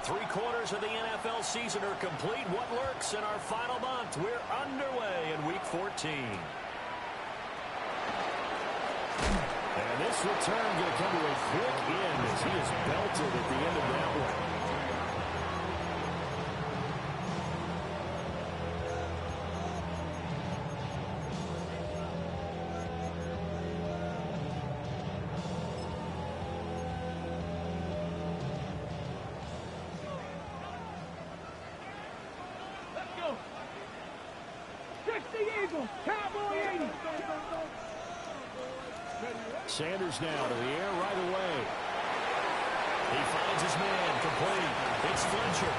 Three-quarters of the NFL season are complete. What lurks in our final month? We're underway in Week 14. And this return going to come to a quick end as he is belted at the end of that one. Sanders now to the air right away. He finds his man, complete. It's Fletcher.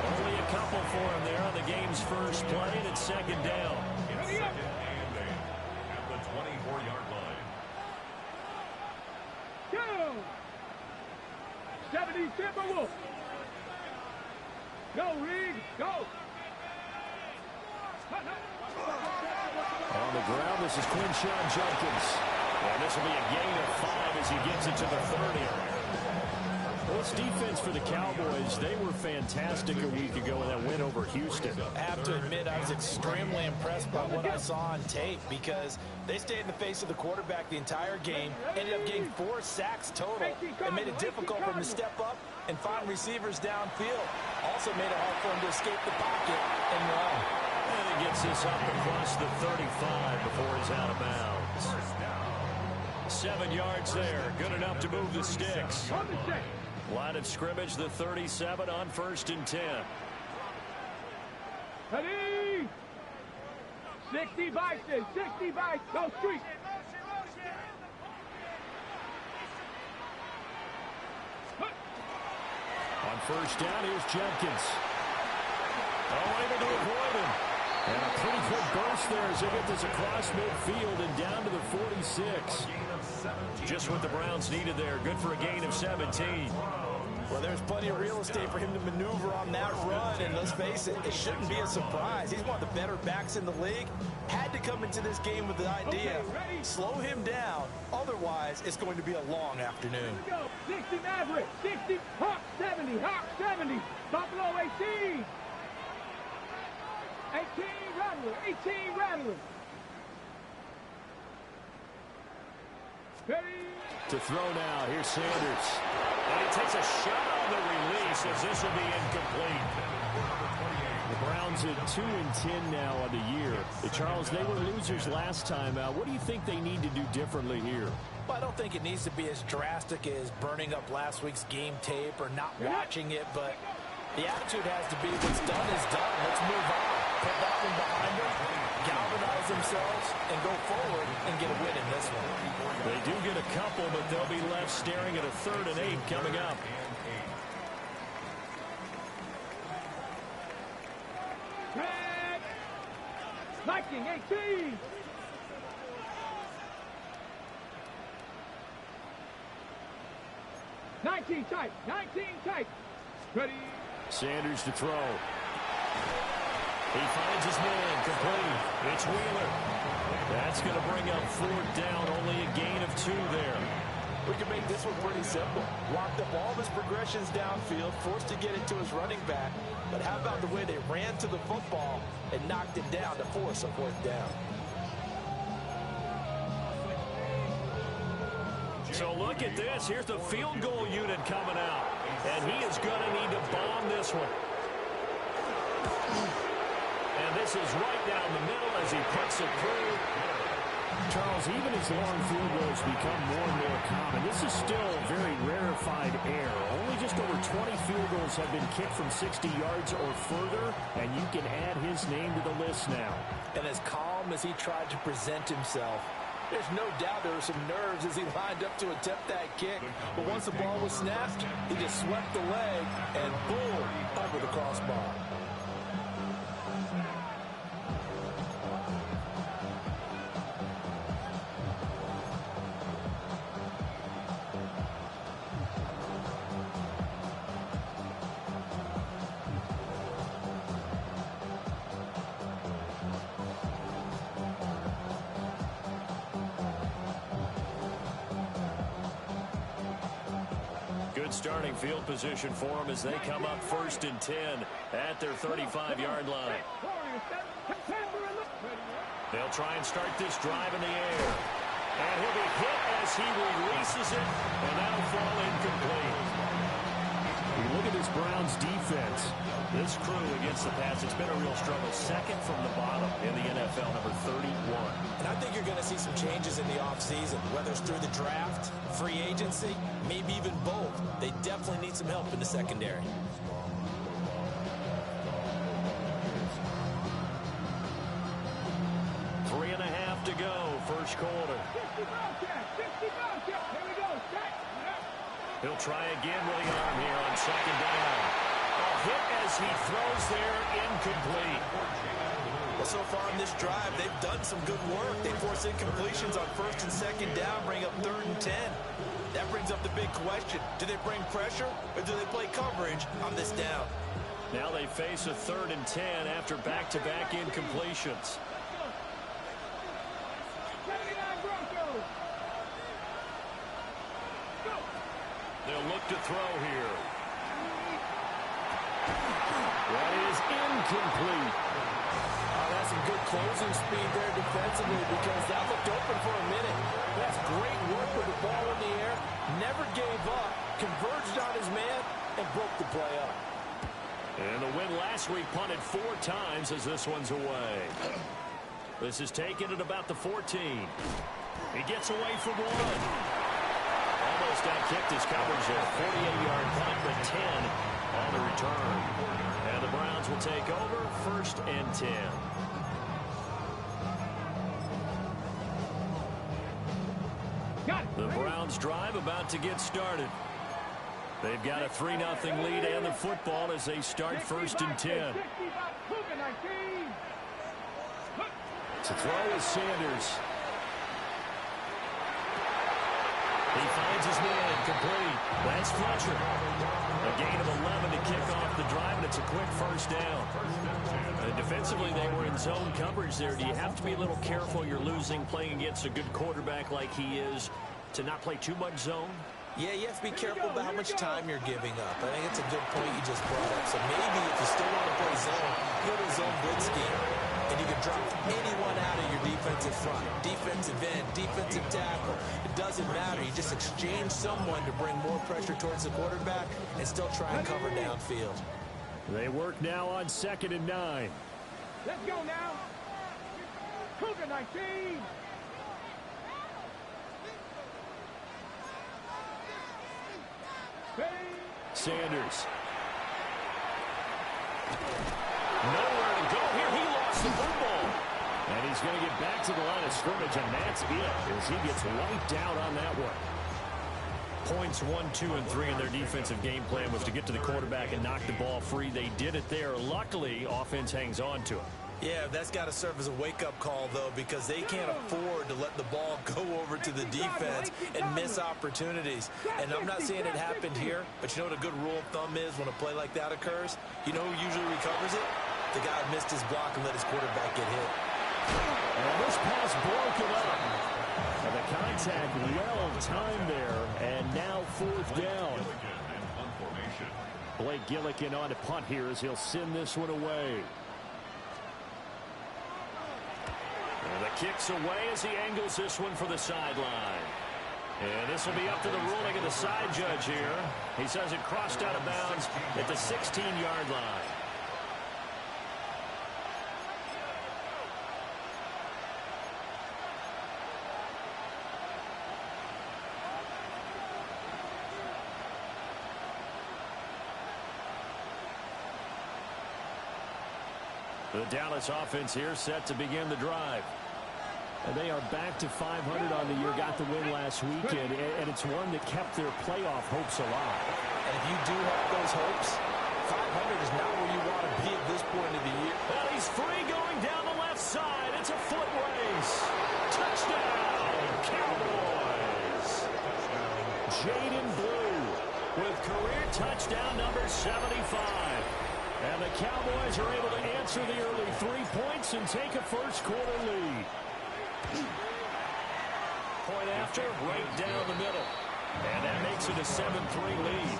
Only a couple for him there on the game's first play, and it's second down. It's second and 8 at the 24-yard line. Go! 70 Timberwolves. Go, Reed, go! On the ground, this is Quinshawn Judkins. And this will be a gain of 5 as he gets it to the 30. Well, this defense for the Cowboys, they were fantastic a week ago in that win over Houston. I have to admit, I was extremely impressed by what I saw on tape because they stayed in the face of the quarterback the entire game, ended up getting 4 sacks total, and made it difficult for him to step up and find receivers downfield. Also made it hard for him to escape the pocket and run. And he gets this up across the 35 before he's out of bounds. 7 yards there. Good enough to move the sticks. Line of scrimmage, the 37 on 1st and 10. Ready? 60 Bison, 60 Bison, go street. On 1st down, here's Judkins. Able to avoid him. And a pretty quick burst there as they get this across midfield and down to the 46. Just what the Browns needed there. Good for a gain of 17. Well, there's plenty of real estate for him to maneuver on that run, and let's face it, it shouldn't be a surprise. He's one of the better backs in the league. Had to come into this game with the idea, slow him down, otherwise it's going to be a long afternoon. 60 Maverick, 60, Hawk 70, Buffalo 18. 18 Rattler. Ready? To throw now, here's Sanders. And he takes a shot on the release as this will be incomplete. The Browns at 2-10 now on the year. Charles, they were losers last time out. What do you think they need to do differently here? Well, I don't think it needs to be as drastic as burning up last week's game tape or not watching it, but the attitude has to be what's done is done. Let's move on. Put that one behind them, galvanize themselves, and go forward and get a win in this one. They do get a couple, but they'll be left staring at a 3rd and 8 coming up. Red. Viking 18. Nineteen tight. Ready? Sanders to throw. He finds his man, complete. It's Wheeler. That's going to bring up 4th down, only a gain of 2 there. We can make this one pretty simple. Locked up all of his progressions downfield, forced to get it to his running back. But how about the way they ran to the football and knocked him down to force a 4th down? So look at this. Here's the field goal unit coming out. And he is going to need to bomb this one. And this is right down the middle as he puts it through. Charles, even as long field goals become more and more common, this is still very rarefied air. Only just over 20 field goals have been kicked from 60 yards or further, and you can add his name to the list now. And as calm as he tried to present himself, there's no doubt there were some nerves as he lined up to attempt that kick. But once the ball was snapped, he just swept the leg and boom, over the crossbar. starting field position for them as they come up 1st and 10 at their 35-yard line. They'll try and start this drive in the air. And he'll be hit as he releases it, and that'll fall incomplete. You look at this Browns defense. This crew against the pass, it's been a real struggle. Second from the bottom in the NFL, number 31. And I think you're going to see some changes in the offseason, whether it's through the draft, free agency, maybe even both. They definitely need some help in the secondary. Three and a half to go, first quarter. He'll try again with the arm here on 2nd down. A hit as he throws there, incomplete. Well, so far in this drive, they've done some good work. They force incompletions on 1st and 2nd down, bring up 3rd and 10. That brings up the big question. Do they bring pressure or do they play coverage on this down? Now they face a 3rd and 10 after back-to-back incompletions. They'll look to throw here. That is incomplete. Oh, that's some good closing speed there defensively because that looked open for a minute. That's great work with the ball in the air. Never gave up. Converged on his man and broke the play up. And the win last week punted 4 times as this one's away. This is taken at about the 14. He gets away from one. Almost outkicked his coverage there. 48-yard punt, but 10 on the return. And the Browns will take over 1st and 10. The Browns drive about to get started. They've got a 3-0 lead and the football as they start 1st and 10. To throw is Sanders. He finds his man, complete. That's Fletcher. A gain of 11 to kick off the drive, and it's a quick 1st down. Defensively, they were in zone coverage there. Do you have to be a little careful? You're losing, playing against a good quarterback like he is, to not play too much zone? Yeah, you have to be careful about how much time you're giving up. I think it's a good point you just brought up. So maybe if you still want to play zone, go to a zone blitz scheme, and you can drop anyone out of your defensive front. Defensive end, defensive tackle. It doesn't matter. You just exchange someone to bring more pressure towards the quarterback and still try and cover downfield. They work now on 2nd and 9. Let's go now. Cougar 19. Sanders. Nowhere to go here. He lost the football. And he's going to get back to the line of scrimmage, and that's it as he gets wiped out on that one. Points 1, 2, and 3 in their defensive game plan was to get to the quarterback and knock the ball free. They did it there. Luckily, offense hangs on to it. Yeah, that's got to serve as a wake-up call, though, because they can't afford to let the ball go over to the defense and miss opportunities. And I'm not saying it happened here, but you know what a good rule of thumb is when a play like that occurs? You know who usually recovers it? The guy who missed his block and let his quarterback get hit. And this pass broken up. And the contact well timed there, and now 4th down. Blake Gillikin on to punt here as he'll send this one away. And the kick's away as he angles this one for the sideline. And this will be up to the ruling of the side judge here. He says it crossed out of bounds at the 16-yard line. The Dallas offense here set to begin the drive. And they are back to 500 on the year, got the win last weekend, and it's one that kept their playoff hopes alive. And if you do have those hopes, 500 is not where you want to be at this point of the year. Well, he's free going down the left side. It's a foot race. Touchdown, Cowboys. Jaden Blue With career touchdown number 75. And the Cowboys are able to answer the early 3 points and take a first quarter lead. Point after, right down the middle. And that makes it a 7-3 lead.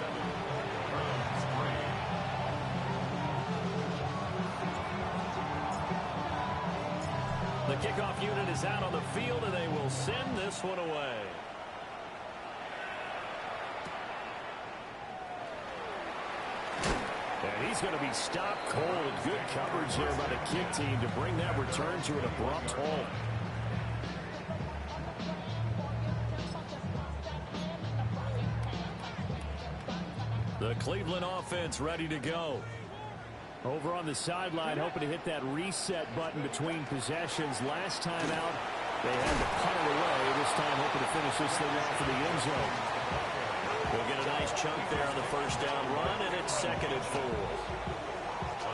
The kickoff unit is out on the field, and they will send this one away. And he's going to be stopped cold. Good coverage there by the kick team to bring that return to an abrupt halt. The Cleveland offense ready to go. Over on the sideline, hoping to hit that reset button between possessions. Last time out, they had to punt it away. This time, hoping to finish this thing off in the end zone. We'll get a nice chunk there on the first down run, and it's 2nd and 4.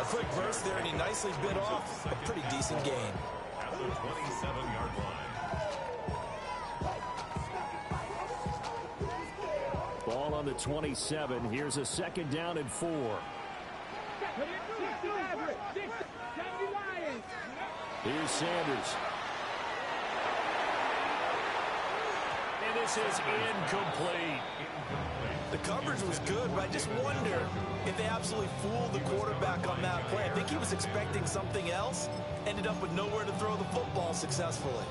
A quick burst there, and he nicely bit off a pretty decent gain. At the 27-yard line. Ball on the 27. Here's a 2nd down and 4. Here's Sanders. And this is incomplete. The coverage was good, but I just wonder if they absolutely fooled the quarterback on that play. I think he was expecting something else, ended up with nowhere to throw the football successfully.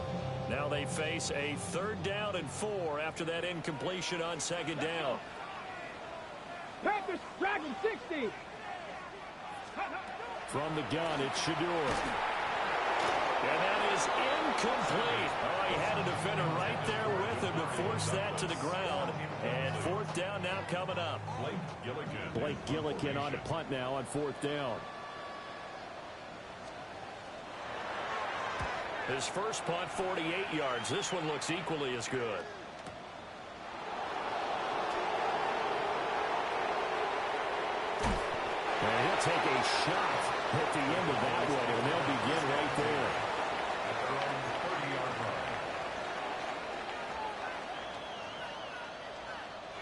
Now they face a 3rd down and 4 after that incompletion on 2nd down. Panthers, Dragon 60. From the gun, it's Shador. And that is incomplete. Oh, he had a defender right there with him to force that to the ground. And 4th down now coming up. Blake Gillikin on to punt now on 4th down. His first punt, 48 yards. This one looks equally as good. And he'll take a shot at the end of that one, and they'll begin right there. At their own 30-yard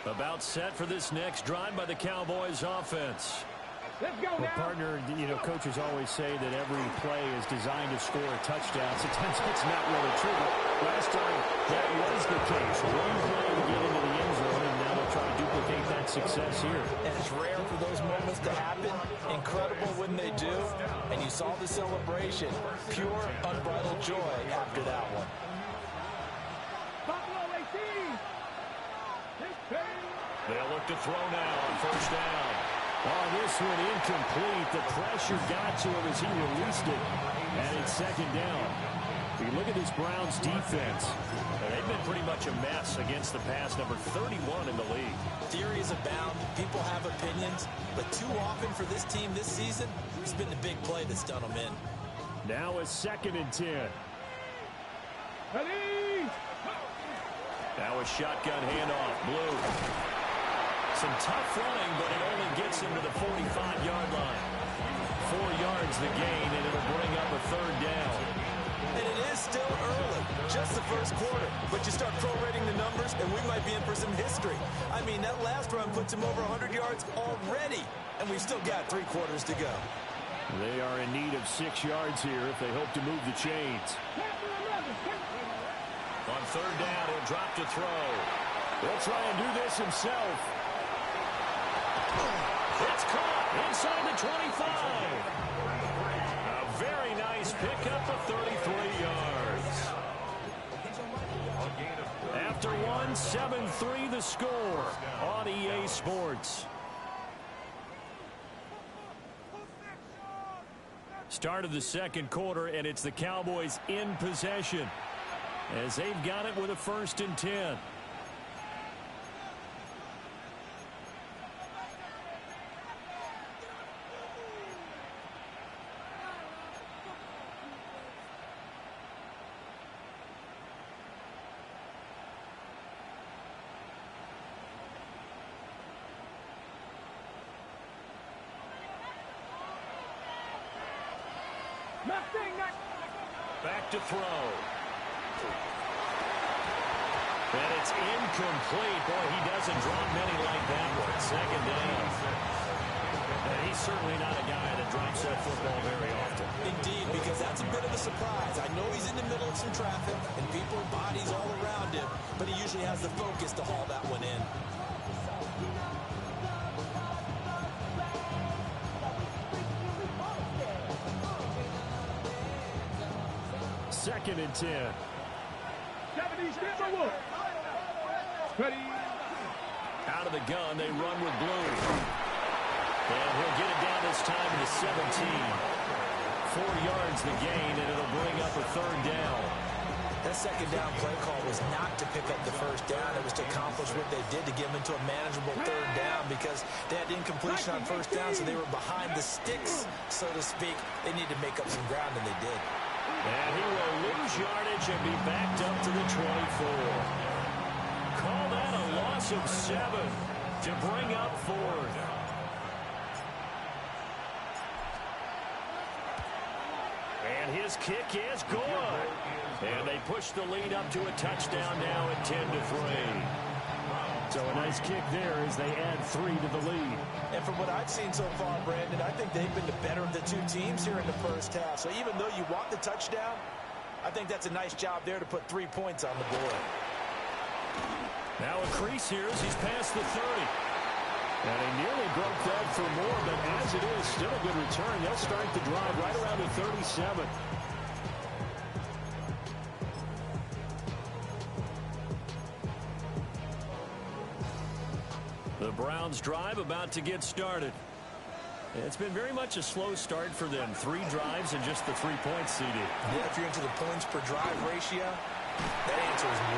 line. About set for this next drive by the Cowboys offense. Let's go Well, now. partner, coaches always say that every play is designed to score a touchdown. Sometimes it's not really true, but last time that was the case. One play to get into the end zone, and now they'll try to duplicate that success here. And it's rare for those moments to happen. Incredible when they do. And you saw the celebration. Pure, unbridled joy after that one. Buffalo 18. They'll look to throw now on 1st down. Oh, this one incomplete. The pressure got to him as he released it. And it's 2nd down. You look at this Browns defense. They've been pretty much a mess against the pass, number 31 in the league. Theories abound. People have opinions. But too often for this team this season, it's been the big play that's done them in. Now a 2nd and 10. Now a shotgun handoff. Blue. Some tough running, but it only gets him to the 45-yard line. 4 yards the gain, and it'll bring up a 3rd down. And it is still early, just the first quarter. But you start prorating the numbers, and we might be in for some history. I mean, that last run puts him over 100 yards already, and we've still got 3 quarters to go. They are in need of 6 yards here if they hope to move the chains. On 3rd down, he'll drop to throw. He'll try and do this himself. It's caught inside the 25. A very nice pickup of 33 yards. After one, 7-3 the score on EA Sports. Start of the 2nd quarter, and it's the Cowboys in possession as they've got it with a 1st and 10. Back to throw. And it's incomplete. Boy, he doesn't drop many like that one. 2nd down. And he's certainly not a guy that drops that football very often. Indeed, because that's a bit of a surprise. I know he's in the middle of some traffic and people, bodies all around him, but he usually has the focus to haul that one in. Second and 10. 70, ready. Out of the gun, they run with Blue. And he'll get it down this time to 17. 4 yards the gain, and it'll bring up a third down. That second down play call was not to pick up the first down. It was to accomplish what they did to get them into a manageable third down because they had incompletion on first down, so they were behind the sticks, so to speak. They needed to make up some ground, and they did. And he will lose yardage and be backed up to the 24. Call that a loss of 7 to bring up fourth. And his kick is good. And they push the lead up to a touchdown now at 10-3. So a nice kick there as they add 3 to the lead. And from what I've seen so far, Brandon, I think they've been the better of the two teams here in the first half. So even though you want the touchdown, I think that's a nice job there to put 3 points on the board. Now a crease here as he's past the 30. And he nearly broke that for more, but as it is, still a good return. They'll start the drive right around the 37. The Browns drive about to get started. It's been very much a slow start for them. 3 drives and just the 3 points, CD. Yeah, if you're into the points per drive ratio, that answer is 1.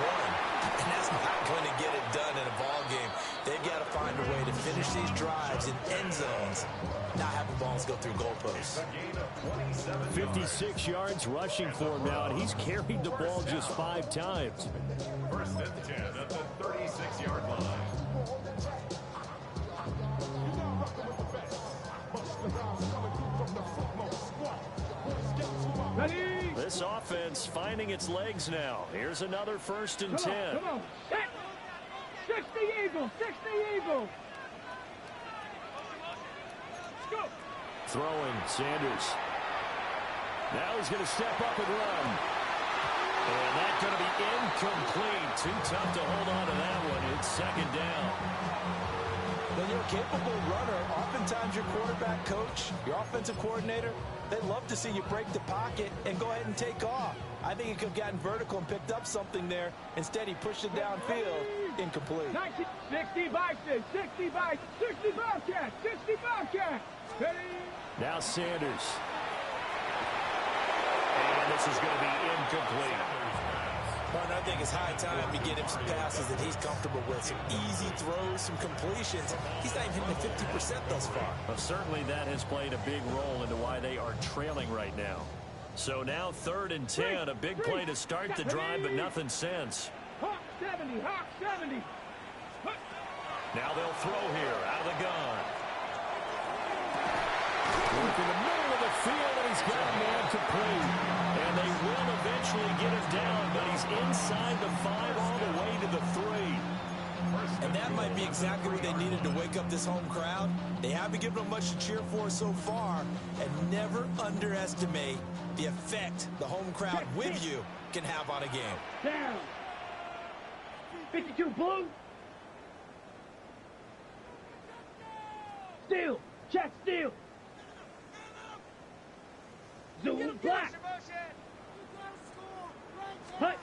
And that's not going to get it done in a ball game. They've got to find a way to finish these drives in end zones, not have the balls go through goalposts. 56 yards rushing for him now, and he's carried the ball just 5 times. First and 10 at the 36-yard line. Ready. This offense finding its legs now. Here's another first and 10. Come on. 60 Eagles. 60 Eagles. Let's go. Throwing, Sanders. Now he's going to step up and run. And that's going to be incomplete. Too tough to hold on to that one. It's second down. When you're a capable runner, oftentimes your quarterback coach, your offensive coordinator, they love to see you break the pocket and go ahead and take off. I think he could have gotten vertical and picked up something there. Instead, he pushed it downfield. Incomplete. 60 Vikings. 60 Vikings. 60 Bobcats. 60 Bobcats. Ready. Now Sanders. And this is going to be incomplete. Well, I think it's high time to get him some passes that he's comfortable with. Some easy throws, some completions. He's not even hitting the 50% thus far. Well, certainly that has played a big role into why they are trailing right now. So now 3rd and 10, a big play to start the drive, but nothing since. Hawk 70. Hawk 70. Now they'll throw here out of the gun. Work in the middle of the field, and he's got a man complete. And they will eventually get him down, but he's inside the 5 all the way to the 3. And that might be exactly what they needed to wake up this home crowd. They haven't given them much to cheer for so far, and never underestimate the effect the home crowd with you can have on a game. Down. 52 blue. Steal. Check steal. Zoom black. Hut.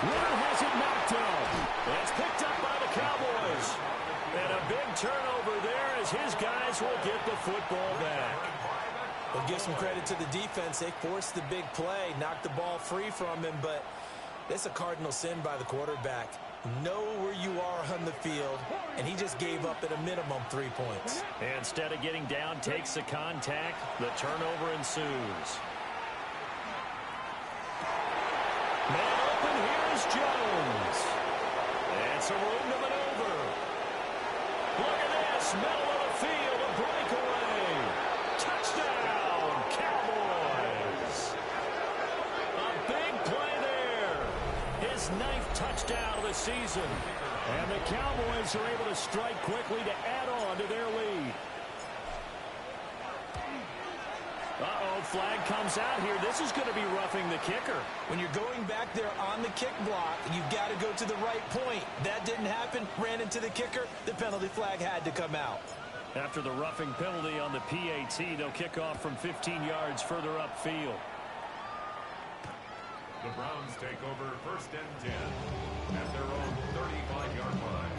Runner has it knocked down. It's picked up by the Cowboys. And a big turnover there as his guys will get the football back. We'll give some credit to the defense. They forced the big play, knocked the ball free from him, but it's a cardinal sin by the quarterback. Know where you are on the field, and he just gave up at a minimum 3 points. And instead of getting down, takes the contact. The turnover ensues. Man open, here's Jones. And some room to maneuver. Look at this, middle of the field, a breakaway. Touchdown, Cowboys. A big play there. His 9th touchdown of the season. And the Cowboys are able to strike quickly to add on to their lead. flag comes out here. This is going to be roughing the kicker. When you're going back there on the kick block, you've got to go to the right point. That didn't happen. Ran into the kicker. The penalty flag had to come out. After the roughing penalty on the PAT, they'll kick off from 15 yards further upfield. The Browns take over 1st and 10 at their own 35-yard line.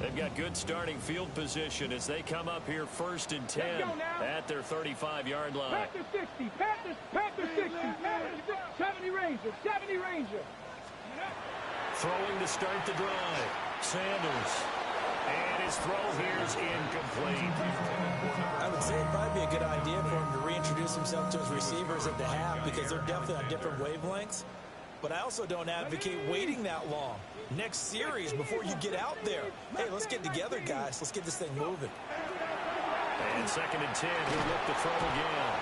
They've got good starting field position as they come up here 1st and 10 at their 35-yard line. Panther 60, Panther 60, 70 Ranger, 70 Ranger. Throwing to start the drive. Sanders. And his throw here is incomplete. I would say it'd probably be a good idea for him to reintroduce himself to his receivers at the half because they're definitely on different wavelengths. But I also don't advocate waiting that long. Next series before you get out there. Hey, let's get together, guys. Let's get this thing moving. And 2nd and 10, he'll look to throw again.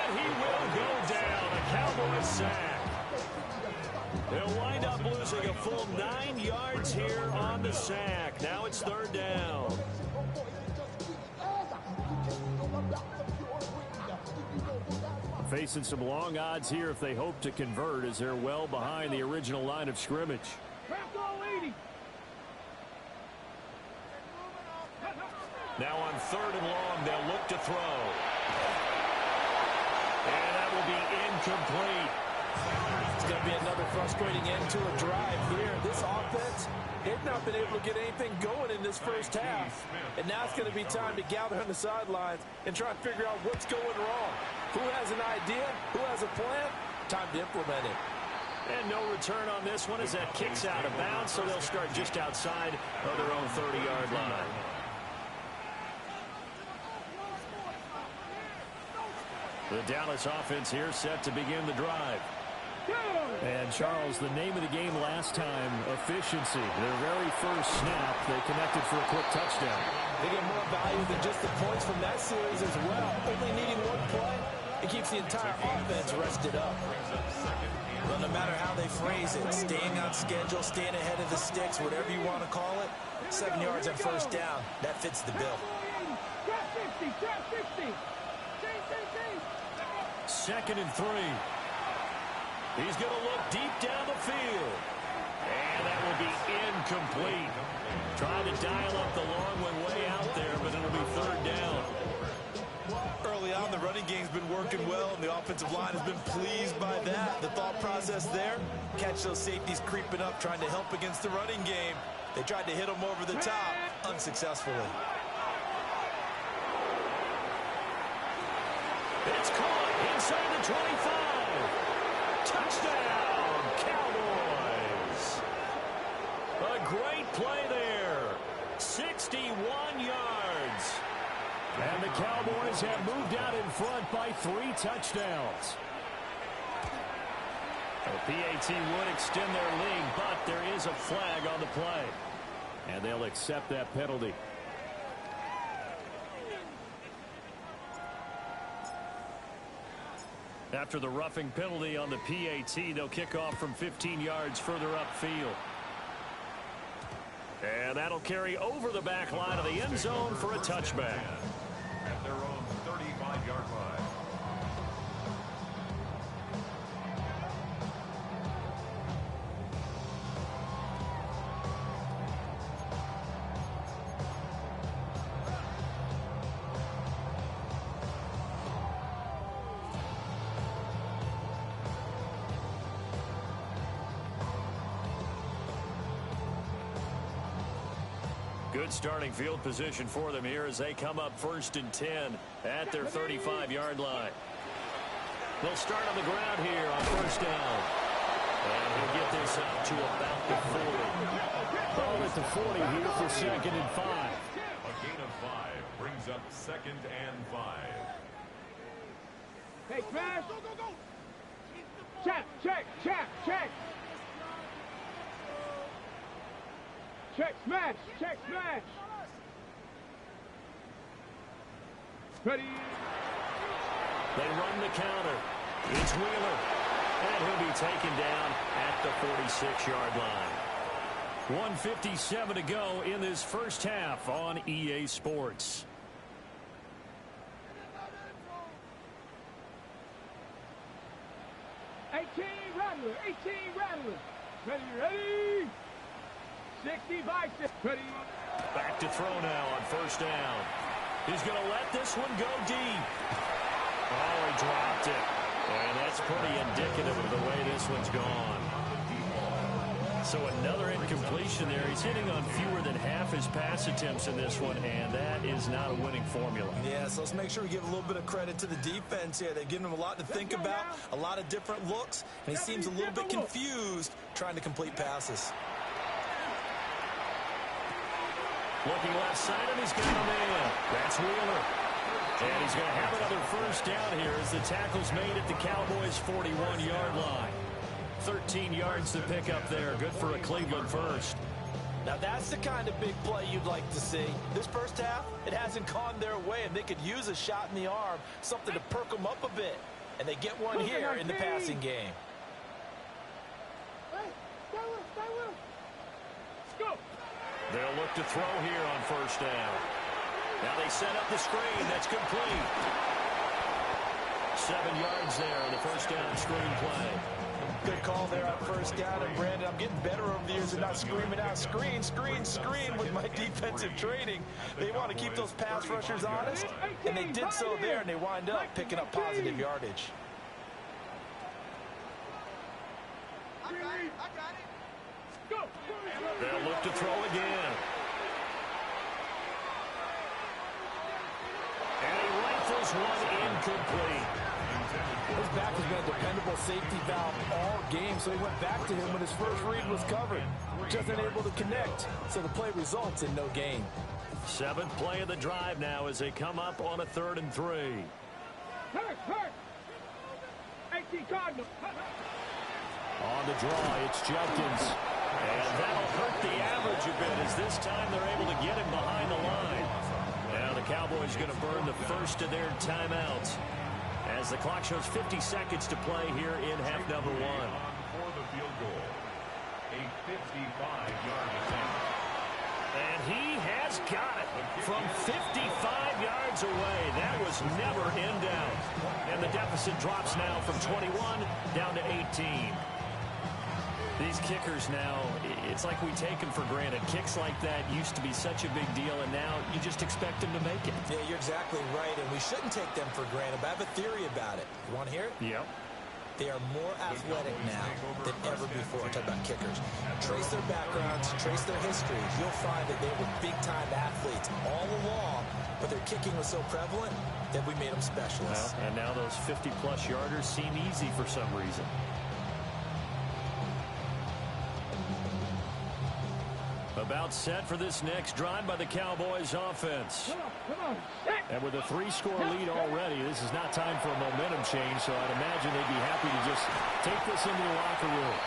And he will go down. A Cowboys sack. They'll wind up losing a full 9 yards here on the sack. Now it's 3rd down. Facing some long odds here if they hope to convert as they're well behind the original line of scrimmage. Now on 3rd and long, they'll look to throw. And that will be incomplete. It's going to be another frustrating end to a drive here. This offense, they've not been able to get anything going in this first half. And now it's going to be time to gather on the sidelines and try and figure out what's going wrong. Who has an idea? Who has a plan? Time to implement it. And no return on this one as that kicks out of bounds, so they'll start just outside of their own 30-yard line. The Dallas offense here set to begin the drive. And, Charles, the name of the game last time, efficiency. Their very first snap, they connected for a quick touchdown. They get more value than just the points from that series as well. Only needing one play, it keeps the entire offense rested up. Well, no matter how they phrase it, staying on schedule, staying ahead of the sticks, whatever you want to call it, 7 yards on 1st down, that fits the bill. 2nd and 3. He's going to look deep down the field. And that will be incomplete. Trying to dial up the long one way out there, but it'll be 3rd down. Early on, the running game's been working well, and the offensive line has been pleased by that. The thought process there, catch those safeties creeping up, trying to help against the running game. They tried to hit them over the top, unsuccessfully. It's caught inside the 25. Touchdown, Cowboys. A great play there. 61 yards. And the Cowboys have moved out in front by 3 touchdowns. The PAT would extend their lead, but there is a flag on the play. And they'll accept that penalty. After the roughing penalty on the PAT, they'll kick off from 15 yards further upfield. And that'll carry over the back line of the end zone for a touchback. At their own 35-yard line. Good starting field position for them here as they come up 1st and 10 at their 35-yard line. They'll start on the ground here on 1st down. And he'll get this up to about the 40. Ball at the 40 here for 2nd and 5. A gain of 5 brings up 2nd and 5. Hey, smash. Check, check, check, check. Check, smash, check, smash. Ready. They run the counter. It's Wheeler. And he'll be taken down at the 46-yard line. 1:57 to go in this first half on EA Sports. Rattler, 18 Rattler. Ready. 65, ready. Back to throw now on first down. He's going to let this one go deep. Oh, he dropped it. And that's pretty indicative of the way this one's gone. So another incompletion there. He's hitting on fewer than half his pass attempts in this one, and that is not a winning formula. Yeah, so let's make sure we give a little bit of credit to the defense here. They've given him a lot to think about, a lot of different looks, and he seems a little bit confused trying to complete passes. Looking left side of, he's got a man. That's Wheeler. And he's going to have another first down here as the tackle's made at the Cowboys' 41-yard line. 13 yards to pick up there. Good for a Cleveland first. Now that's the kind of big play you'd like to see. This first half, it hasn't gone their way, and they could use a shot in the arm, something to perk them up a bit. And they get one here in the passing game. They'll look to throw here on first down. Now they set up the screen. That's complete. 7 yards there on the first down screen play. Good call there on first down. And Brandon, I'm getting better over the years and not screaming out screen, screen, screen with my defensive training. They want to keep those pass rushers honest, and they did so there, and they wind up picking up positive yardage. I got it. Go. They'll look to throw again. And he rifles one incomplete. His back has been a dependable safety valve all game, so he went back to him when his first read was covered. Just unable to connect, so the play results in no gain. 7th play of the drive now as they come up on a 3rd and 3. Hurt. 18 Cardinals. On the draw, it's Judkins. And that'll hurt the average a bit as this time they're able to get him behind the line. Now the Cowboys going to burn the first of their timeouts as the clock shows 50 seconds to play here in half number 1. For the field goal, a 55-yard attempt. And he has got it from 55 yards away. That was never in doubt. And the deficit drops now from 21 down to 18. These kickers now, it's like we take them for granted. Kicks like that used to be such a big deal, and now you just expect them to make it. Yeah, you're exactly right, and we shouldn't take them for granted. But I have a theory about it. You want to hear it? Yep. They are more athletic now than ever before. Talk about kickers. Trace their backgrounds, trace their history. You'll find that they were big-time athletes all along, but their kicking was so prevalent that we made them specialists. Well, and now those 50-plus yarders seem easy for some reason. About set for this next drive by the Cowboys offense. Come on. And with a 3-score lead already, this is not time for a momentum change, so I'd imagine they'd be happy to just take this into the locker room.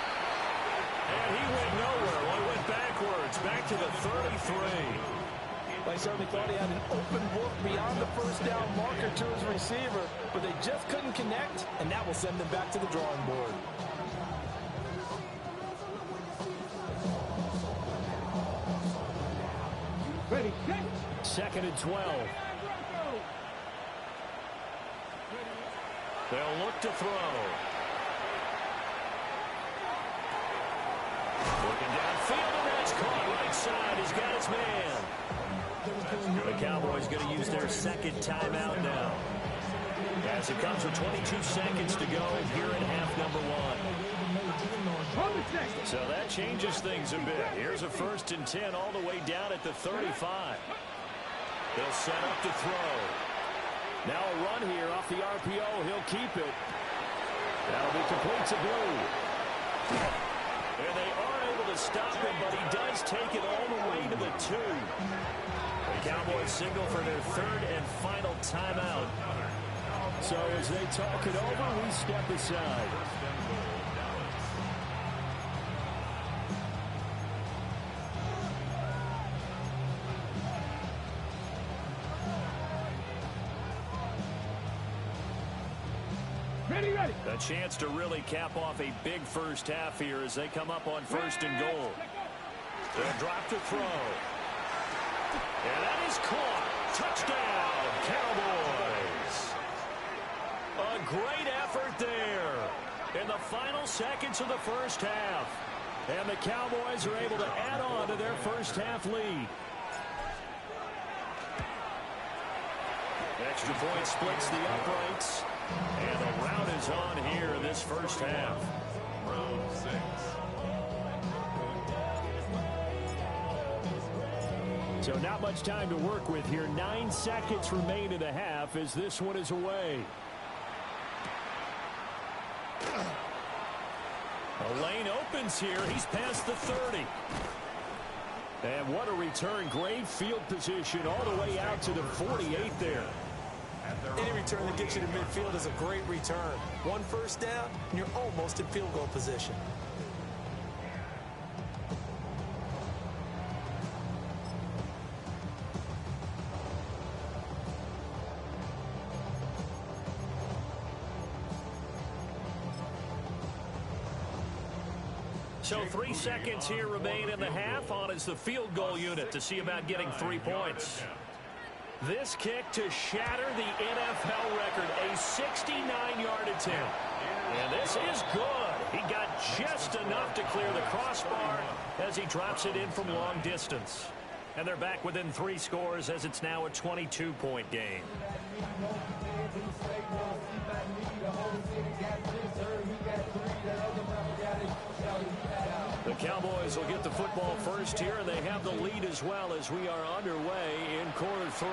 And he went nowhere. Well, he went backwards, back to the 33. I certainly thought he had an open look beyond the first down marker to his receiver, but they just couldn't connect, and that will send them back to the drawing board. Ready, set. 2nd and 12. They'll look to throw. Looking downfield, and that's caught right side. He's got his man. The Cowboys going to use their 2nd timeout now, as it comes with 22 seconds to go here in half number 1. So that changes things a bit. Here's a 1st and 10 all the way down at the 35. They'll set up to throw. Now a run here off the RPO. He'll keep it. That'll be complete to Blue. And they aren't able to stop him, but he does take it all the way to the 2. The Cowboys signal for their 3rd and final timeout. So as they talk it over, we step aside. Ready. A chance to really cap off a big first half here as they come up on 1st and goal. They'll drop to throw. And that is caught. Touchdown, Cowboys. A great effort there in the final seconds of the first half. And the Cowboys are able to add on to their first half lead. Extra point splits the uprights. And the rout is on here in this first half. Round 6. So not much time to work with here. 9 seconds remain in the half as this one is away. A lane opens here. He's past the 30. And what a return. Great field position all the way out to the 48 there. Any return that gets you to midfield is a great return. One first down, and you're almost in field goal position. So 3 seconds here remain in the half. On is the field goal unit to see about getting 3 points. This kick to shatter the NFL record, a 69-yard attempt. And this is good. He got just enough to clear the crossbar as he drops it in from long distance. And they're back within 3 scores as it's now a 22-point game. The Cowboys will get the football first here, and they have the lead as well as we are underway in quarter 3.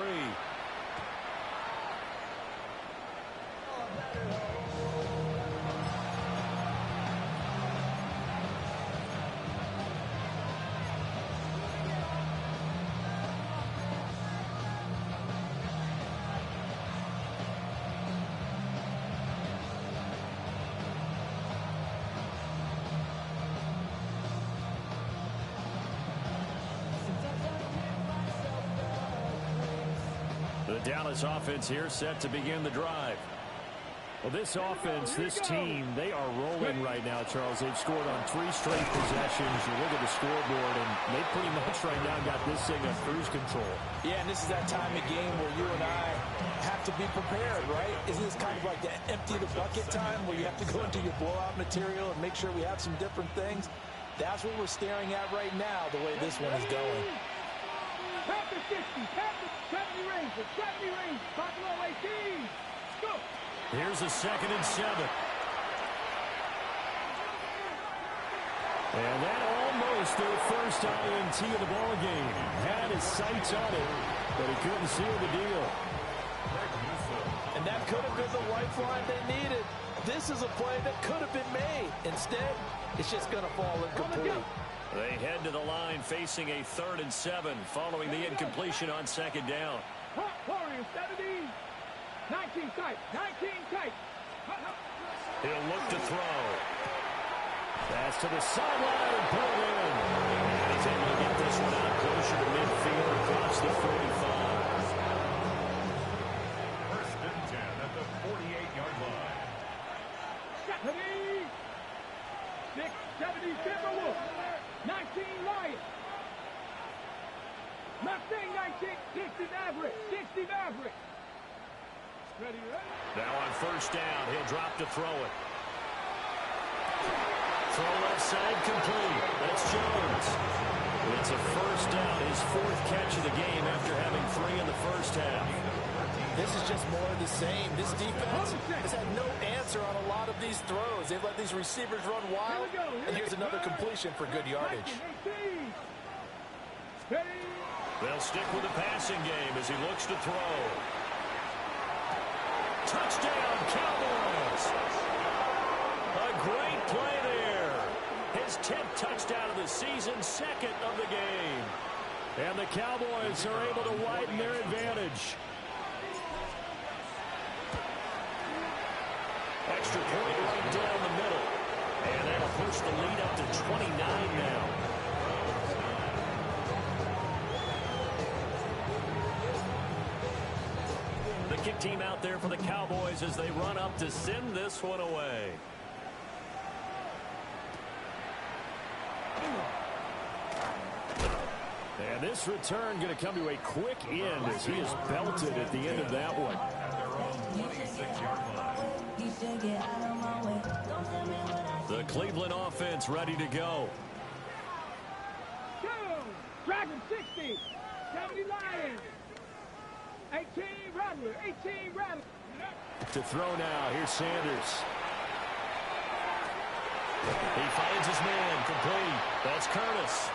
The Dallas offense here set to begin the drive. Well, this offense, this team, they are rolling right now, Charles. They've scored on 3 straight possessions. You look at the scoreboard, and they pretty much right now got this thing on cruise control. Yeah, and this is that time of game where you and I have to be prepared, right? Isn't this kind of like the empty the bucket time where you have to go into your blowout material and make sure we have some different things? That's what we're staring at right now, the way this one is going. Tap the 60, tap the 70 range, 5-below 18. Go. Here's a 2nd and 7. And that almost their first INT of the ball game. Had his sights on it, but he couldn't seal the deal. And that could have been the lifeline they needed. This is a play that could have been made. Instead, it's just going to fall incomplete. They head to the line facing a 3rd and 7 following the incompletion on 2nd down. Warriors 70. 19 tight. 19 tight. He'll look to throw. Pass to the sideline and pulled in. And he's able to get this one out closer to midfield across the 45. 1st and 10 at the 48-yard line. 70. 670 Timberwolves. 19 Lions. Mustang 19. 60 Maverick. 60 Maverick. Ready, ready. Now on 1st down, he'll drop to throw it. Throw left side complete. That's Jones. It's a 1st down, his 4th catch of the game after having 3 in the first half. This is just more of the same. This defense has had no answer on a lot of these throws. They've let these receivers run wild, and here's another completion for good yardage. They'll stick with the passing game as he looks to throw. Touchdown, Cowboys! A great play there. His 10th touchdown of the season, 2nd of the game. And the Cowboys are able to widen their advantage. Extra point right down the middle. And that'll push the lead up to 29 now. The kick team out there for the Cowboys as they run up to send this one away. And this return going to come to a quick end as he is belted at the end of that one. The Cleveland offense ready to go. Dragon 60, 70 Lions, 18 Rattler, 18 Rattler. To throw now, here's Sanders. He finds his man, complete. That's Curtis.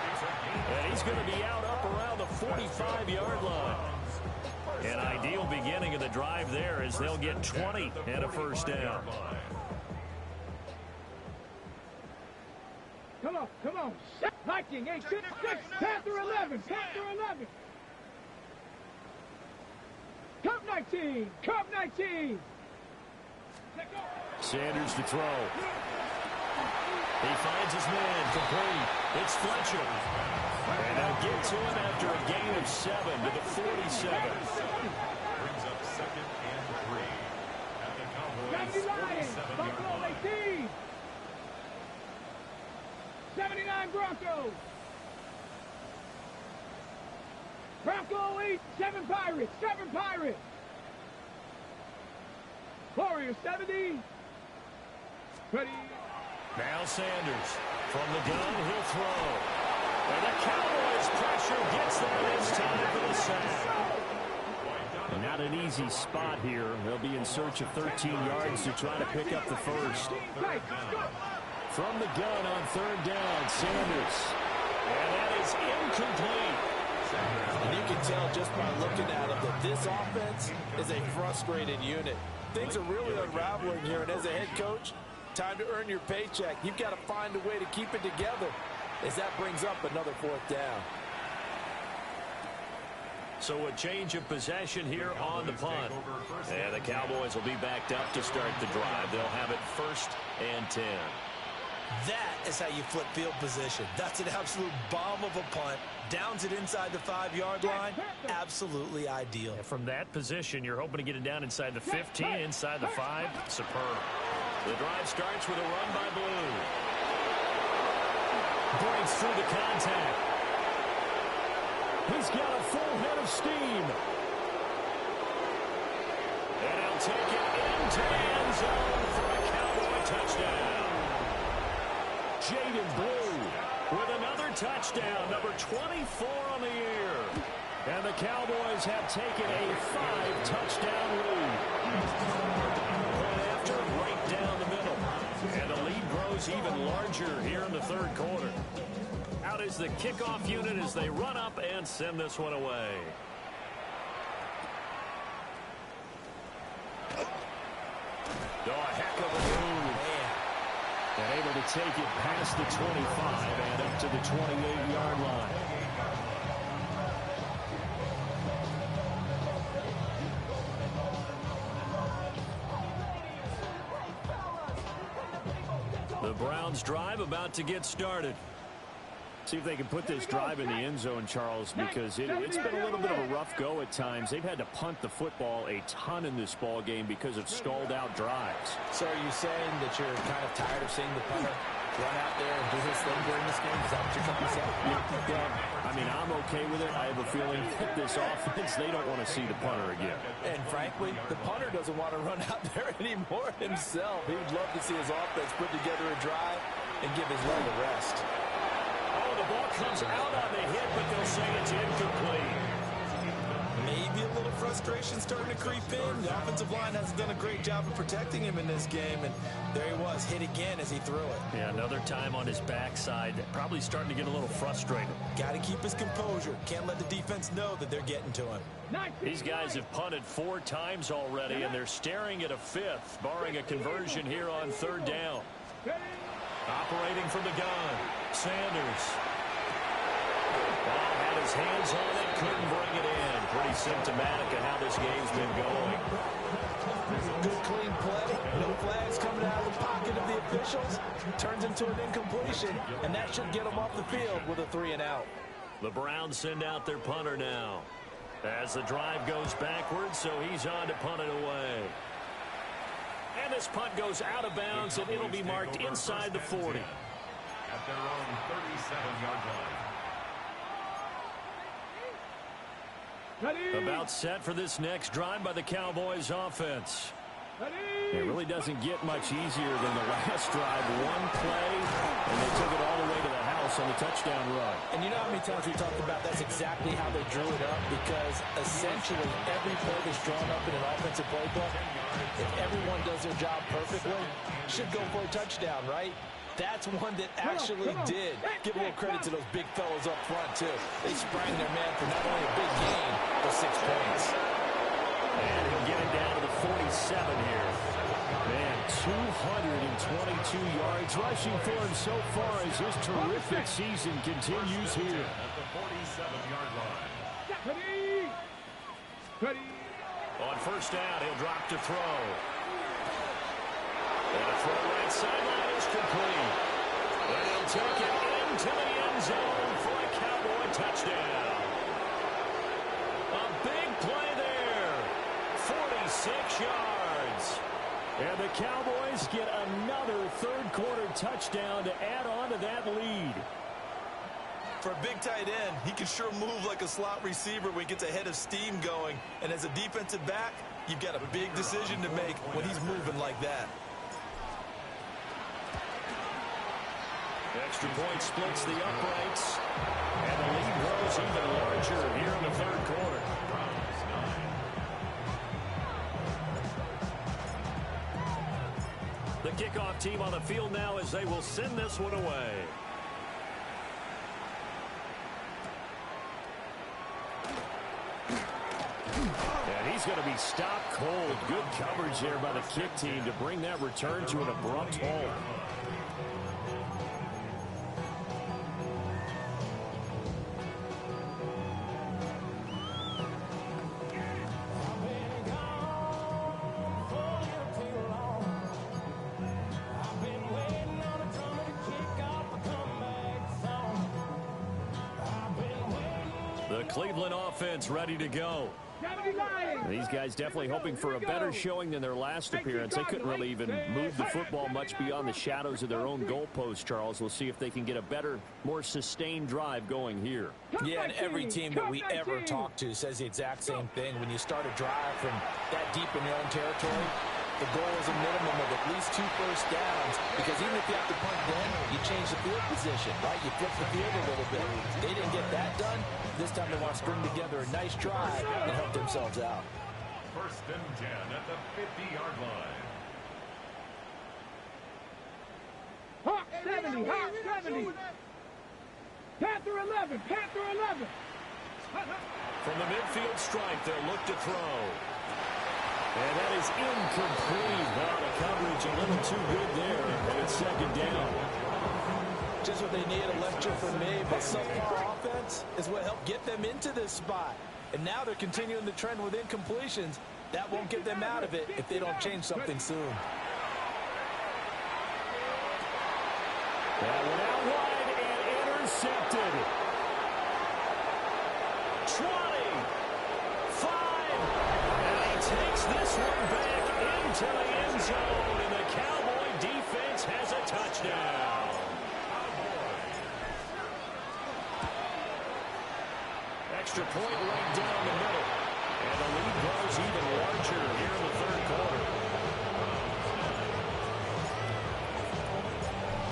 And he's going to be out up around the 45-yard line. An ideal beginning of the drive there as they'll get 20 and a first down. Come on. Viking, 8, 6, Panther 11, Panther 11. Cup 19. Sanders to throw. He finds his man, complete. It's Fletcher. And they'll get to him after a gain of 7 to the 47. Brings up 2nd and 3. At the Cowboys' 70 Lions, 47-yard Buffalo line. 18. 79 Broncos. Bronco 8, 7 Pirates. Warriors 70. Ready. Now Sanders from the gun, he'll throw. And the Cowboys pressure gets there this time for the sack. Not an easy spot here. They'll be in search of 13 yards to try to pick up the first. From the gun on 3rd down, Sanders. And that is incomplete. And you can tell just by looking at him that this offense is a frustrated unit. Things are really unraveling here, and as a head coach, time to earn your paycheck. You've got to find a way to keep it together as that brings up another 4th down. So a change of possession here on the punt. And the Cowboys will be backed up to start the drive. They'll have it 1st and 10. That is how you flip field position. That's an absolute bomb of a punt. Downs it inside the 5-yard line. Absolutely ideal. And from that position, you're hoping to get it down inside the 15, inside the 5. Superb. The drive starts with a run by Blue. Breaks through the contact. He's got a full head of steam. And he'll take it into the end zone for a Cowboy touchdown. Jaden Blue With another touchdown, number 24 on the year. And the Cowboys have taken a 5-touchdown lead. Point after, right down the middle. And the lead grows even larger here in the 3rd quarter. Out is the kickoff unit as they run up and send this one away. Oh, a heck of a move. And able to take it past the 25 and up to the 28-yard line. The Browns drive about to get started. See if they can put this drive in the end zone, Charles, because it's been a little bit of a rough go at times. They've had to punt the football a ton in this ball game because of stalled-out drives. So are you saying that you're kind of tired of seeing the punter run out there and do his thing during this game? Is that what you're trying to say? Yeah, I mean, I'm okay with it. I have a feeling that this offense, they don't want to see the punter again. And frankly, the punter doesn't want to run out there anymore himself. He would love to see his offense put together a drive and give his leg a rest. Oh, the ball comes out on the hit, but they'll say it's incomplete. Maybe a little frustration starting to creep in. The offensive line hasn't done a great job of protecting him in this game, and there he was, hit again as he threw it. Yeah, another time on his backside, probably starting to get a little frustrated. Got to keep his composure. Can't let the defense know that they're getting to him. These guys have punted 4 times already, and they're staring at a 5th, barring a conversion here on 3rd down. Operating from the gun, Sanders. Ball had his hands on it, couldn't bring it in. Pretty symptomatic of how this game's been going. Good clean play. No flags coming out of the pocket of the officials. Turns into an incompletion, and that should get them off the field with a 3-and-out. The Browns send out their punter now. As the drive goes backwards, so he's on to punt it away. And this punt goes out of bounds, and it'll be marked inside the 40. At their own 37-yard line. About set for this next drive by the Cowboys offense. It really doesn't get much easier than the last drive. One play, and they took it all the way to the house on the touchdown run. And you know how many times we talked about that's exactly how they drew it up, because essentially every play that's drawn up in an offensive playbook, if everyone does their job perfectly, should go for a touchdown, right? That's one that actually did. Give a little credit to those big fellas up front, too. They sprang their man for not only a big gain, but 6 points. And he'll get it down to the 47 here. Man, 222 yards rushing for him so far as this terrific season continues here. At the 47-yard line. On first down, he'll drop to throw. And a throw right sideline is complete. And he'll take it into the end zone for a Cowboy touchdown. A big play there. 46 yards. And the Cowboys get another third-quarter touchdown to add on to that lead. For a big tight end, he can sure move like a slot receiver when he gets a head of steam going. And as a defensive back, you've got a big decision to make when he's moving like that. Extra point splits the uprights. And the lead grows even larger here in the third quarter. The kickoff team on the field now as they will send this one away. And he's going to be stopped cold. Good coverage there by the kick team to bring that return to an abrupt halt. Cleveland offense ready to go. These guys definitely hoping for a better showing than their last appearance. They couldn't really even move the football much beyond the shadows of their own goalpost, Charles. We'll see if they can get a better, more sustained drive going here. Yeah, and every team that we ever talk to says the exact same thing. When you start a drive from that deep in your own territory, the goal is a minimum of at least 2 first downs, because even if you have to punt then, you change the field position, right? You flip the field a little bit. They didn't get that done. This time they want to string together a nice drive and help themselves out. First and 10 at the 50-yard line. Hawk 70, Hawk 70. Panther 11, Panther 11. From the midfield stripe, they'll look to throw. And that is incomplete. Well, the coverage a little too good there, and it's second down. Just what they need, a lecture from me, but subpar offense is what helped get them into this spot. And now they're continuing the trend with incompletions. That won't get them out of it if they don't change something soon. That went out wide and intercepted. 20, 5, and he takes this one back into the end zone, and the Cowboy defense has a touchdown. Extra point right down the middle, and the lead grows even larger here in the third quarter.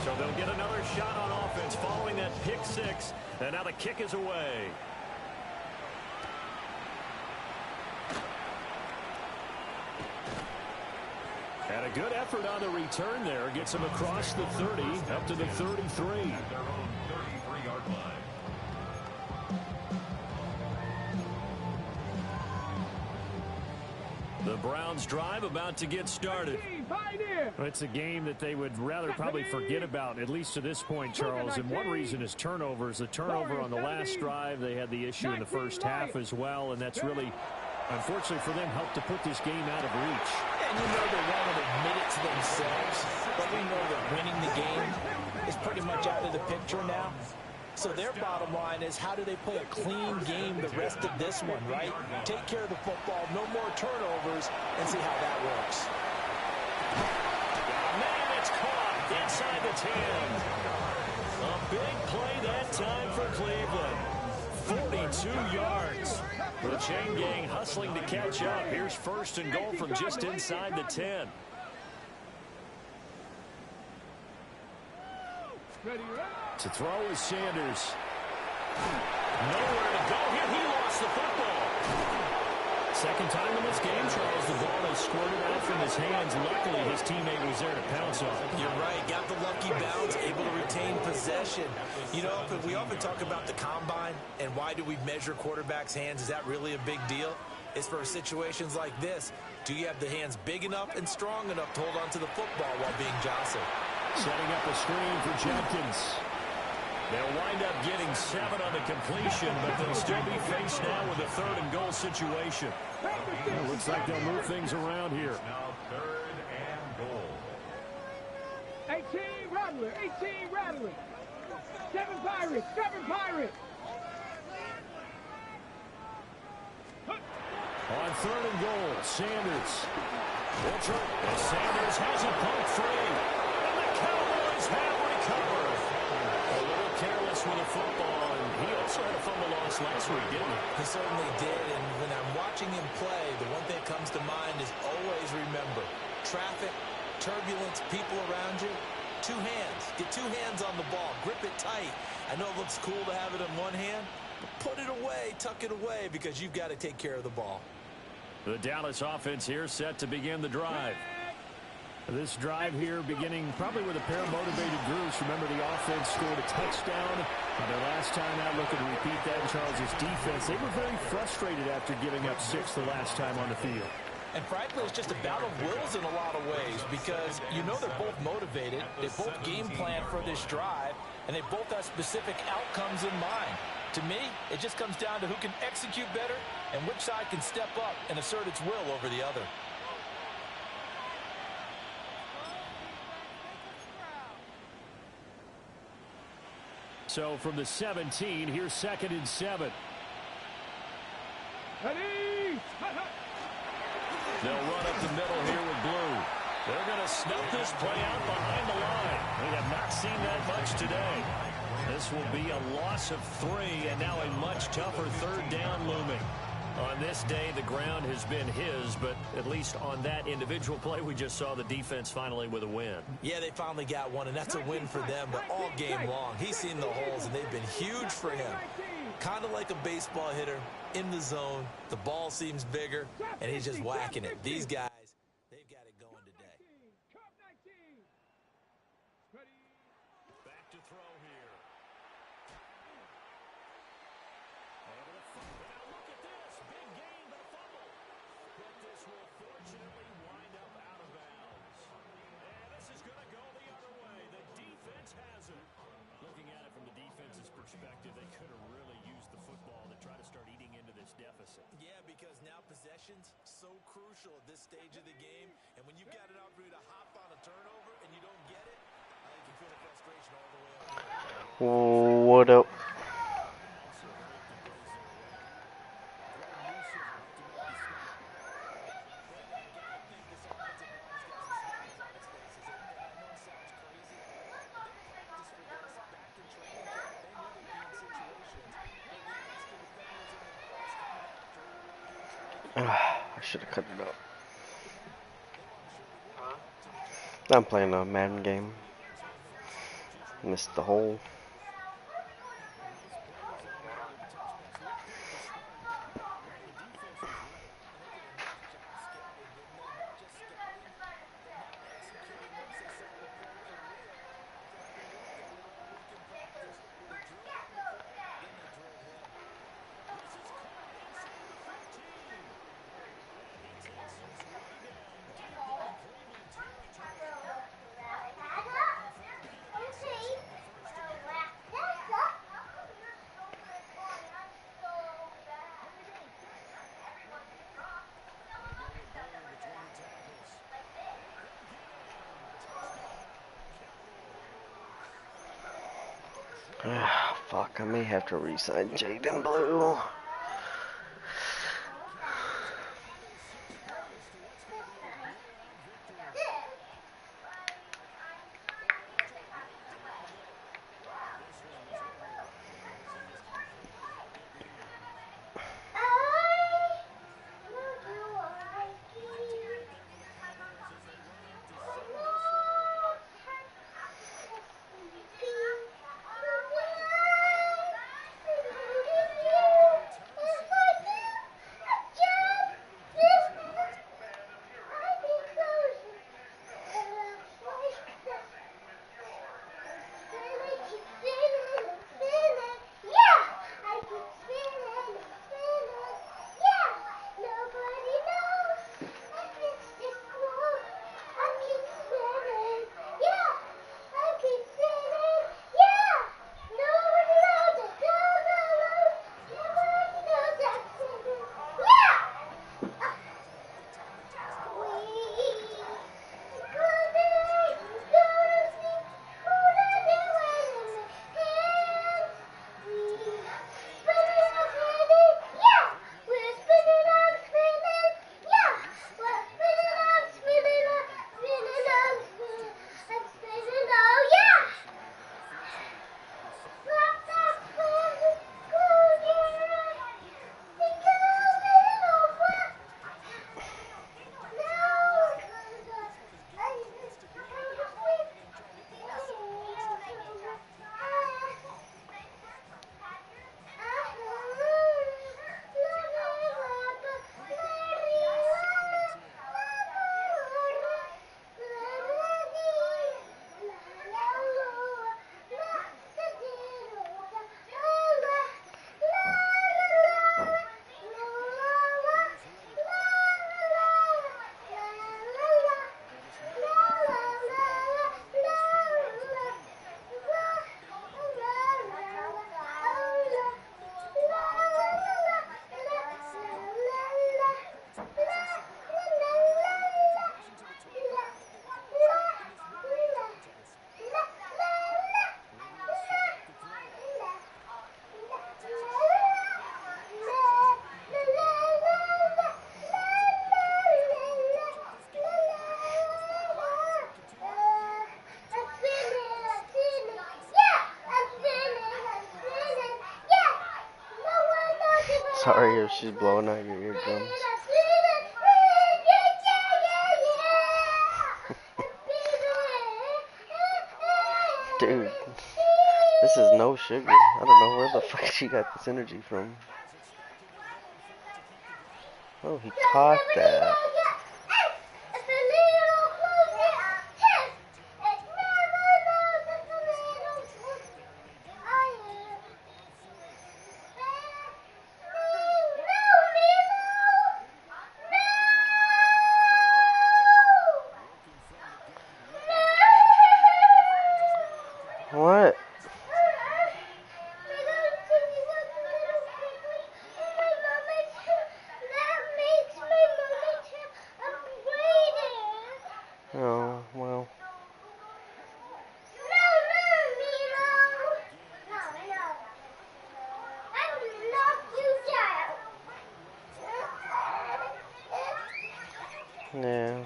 So they'll get another shot on offense following that pick six, and now the kick is away. And a good effort on the return there. Gets him across the 30, up to the 33. At their own 33-yard line. The Browns drive about to get started. It's a game that they would rather probably forget about, at least to this point, Charles. And one reason is turnovers. The turnover on the last drive, they had the issue in the first half as well, and that's really, unfortunately for them, helped to put this game out of reach. And you know they won't admit it to themselves, but we know that winning the game is pretty much out of the picture now. So their bottom line is, how do they play a clean game the rest of this one, right? Take care of the football, no more turnovers, and see how that works. Man, it's caught inside the 10. A big play that time for Cleveland. 42 yards. The chain gang hustling to catch up. Here's first and goal from just inside the 10. To throw is Sanders. Nowhere to go here. He lost the football. Second time in this game, Charles, the ball has squirted out from his hands. Luckily, his teammate was there to pounce on it. You're right. Got the lucky bounce, able to retain possession. You know, we often talk about the combine and why do we measure quarterbacks' hands. Is that really a big deal? It's for situations like this. Do you have the hands big enough and strong enough to hold on to the football while being jostled? Setting up a screen for Jenkins. They'll wind up getting 7 on the completion, but they'll still be faced now with a third and goal situation. It looks like they'll move things around here. Now third and goal. 18 Rattler, 18 Rattler. 7 Pirates, 7 Pirates. On third and goal, Sanders. Sanders has a punt free. And the Cowboys have recovered. A little careless with the football, and he also had a fumble loss last week, didn't he? He certainly did, and when I'm watching him play, the one thing that comes to mind is always remember, traffic, turbulence, people around you, 2 hands. Get 2 hands on the ball. Grip it tight. I know it looks cool to have it in one hand, but put it away, tuck it away, because you've got to take care of the ball. The Dallas offense here set to begin the drive. This drive here beginning probably with a pair of motivated groups. Remember, the offense scored a touchdown on their last time out. Looking to repeat that in Charles' defense. They were very frustrated after giving up 6 the last time on the field. And frankly, it's just a battle of wills in a lot of ways because you know they're both motivated. They both game plan for this drive, and they both have specific outcomes in mind. To me, it just comes down to who can execute better and which side can step up and assert its will over the other. So from the 17, here's 2nd and 7. Ready? They'll run up the middle here with Blue. They're going to snuff this play out behind the line. We have not seen that much today. This will be a loss of 3, and now a much tougher third down looming. On this day, the ground has been his, but at least on that individual play, we just saw the defense finally with a win. Yeah, they finally got one, and that's a win for them, but all game long, he's seen the holes, and they've been huge for him. Kind of like a baseball hitter in the zone. The ball seems bigger, and he's just whacking it. These guys, they've got it going today. Back to throw here. Look at this. Big gain, but a fumble. But this will fortunately wind up out of bounds. And this is going to go the other way. The defense has it. Looking at it from the defense's perspective, they could have really used the football to try to start eating into this deficit. Yeah, because now possession's so crucial at this stage of the game, and when you've got an opportunity to hop on a turnover and you don't get it, I think you feel the frustration all the way up. What up? I should have cut it up. I'm playing a Madden game. Missed the hole. Fuck, I may have to re-sign Jaden Blue. sorry if she's blowing out your eardrums. Dude, this is no sugar. I don't know where the fuck she got this energy from. Oh, he caught that. What? Oh, well. Yeah.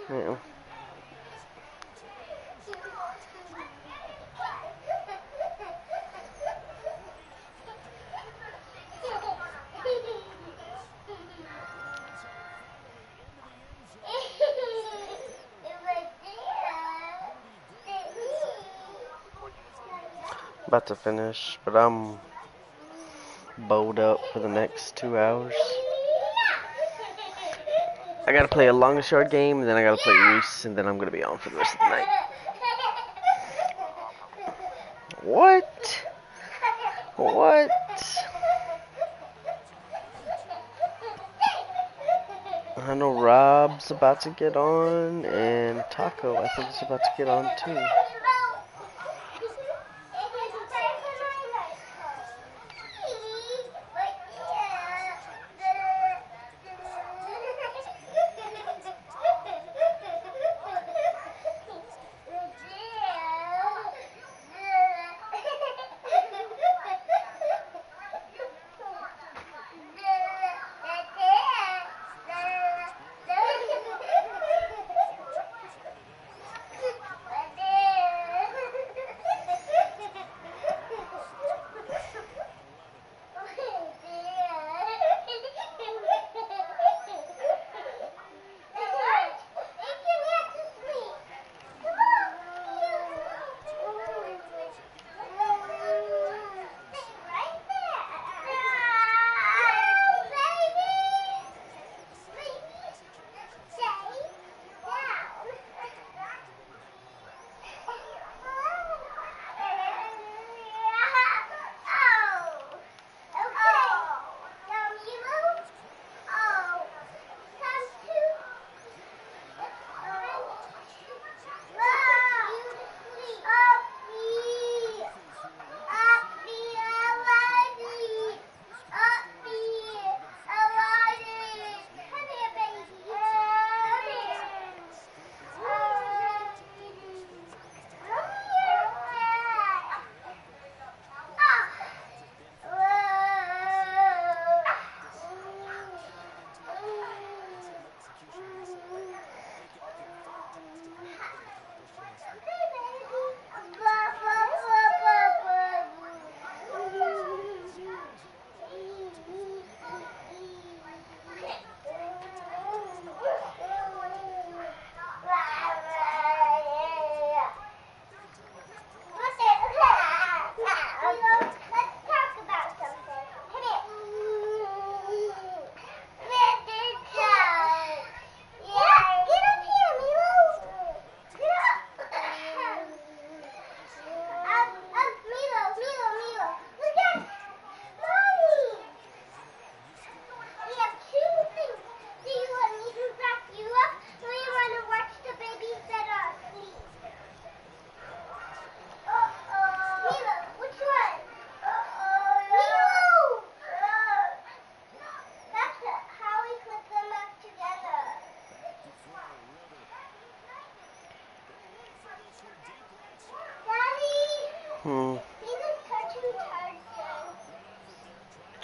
Yeah. About to finish, but I'm bowed up for the next 2 hours. I gotta play a longest yard game, and then I gotta play Reese, and then I'm gonna be on for the rest of the night. What? What? I know Rob's about to get on, and Taco I think is about to get on too.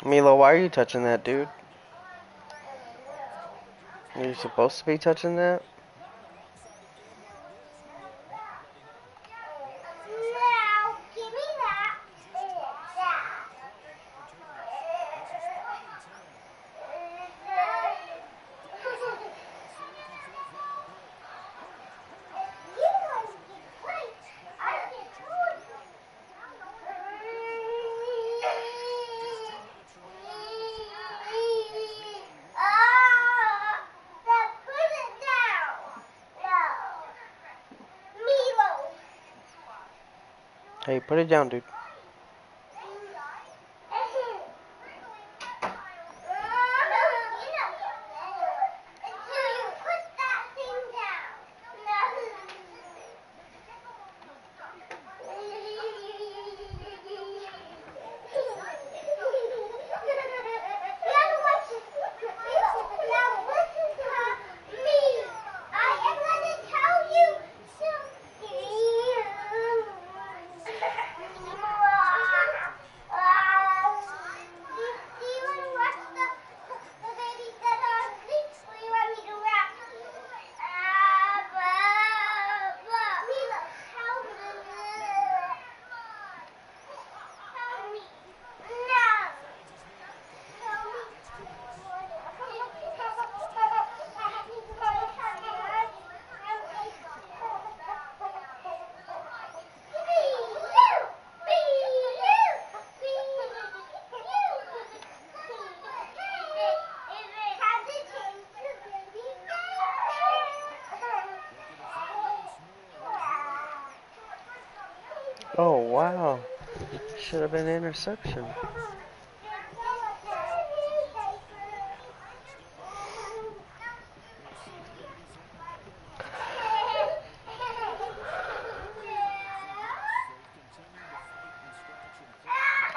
Milo, why are you touching that, dude? Are you supposed to be touching that? Hey, put it down, dude. Oh, wow. Should have been an interception.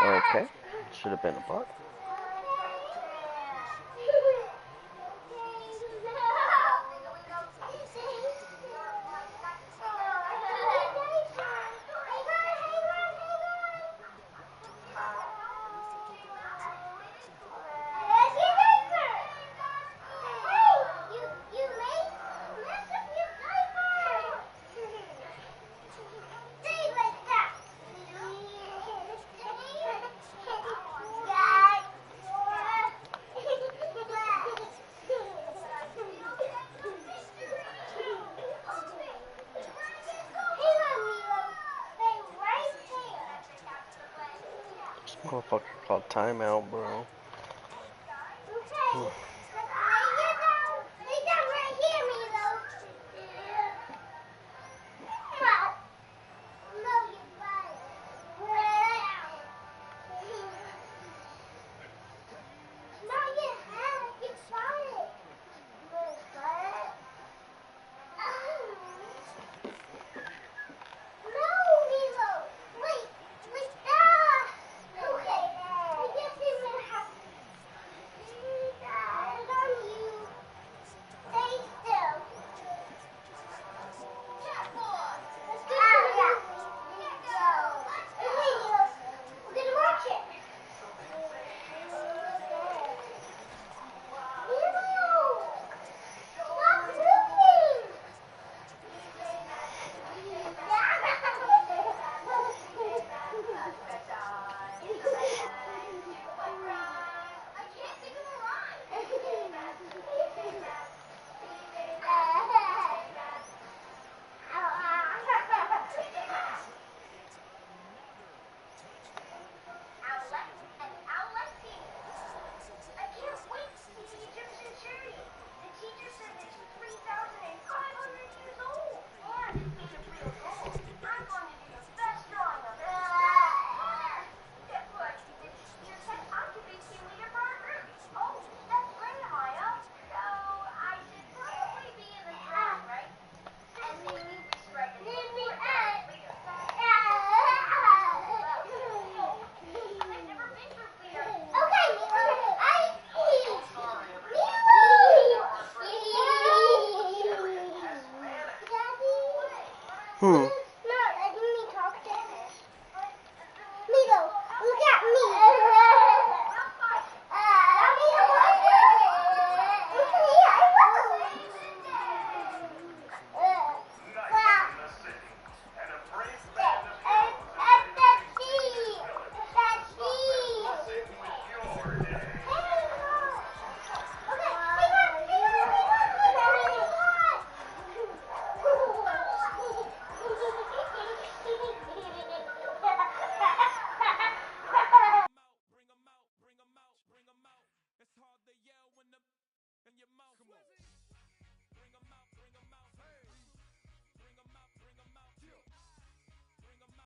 Okay. Should have been a punt. This motherfucker called timeout, bro.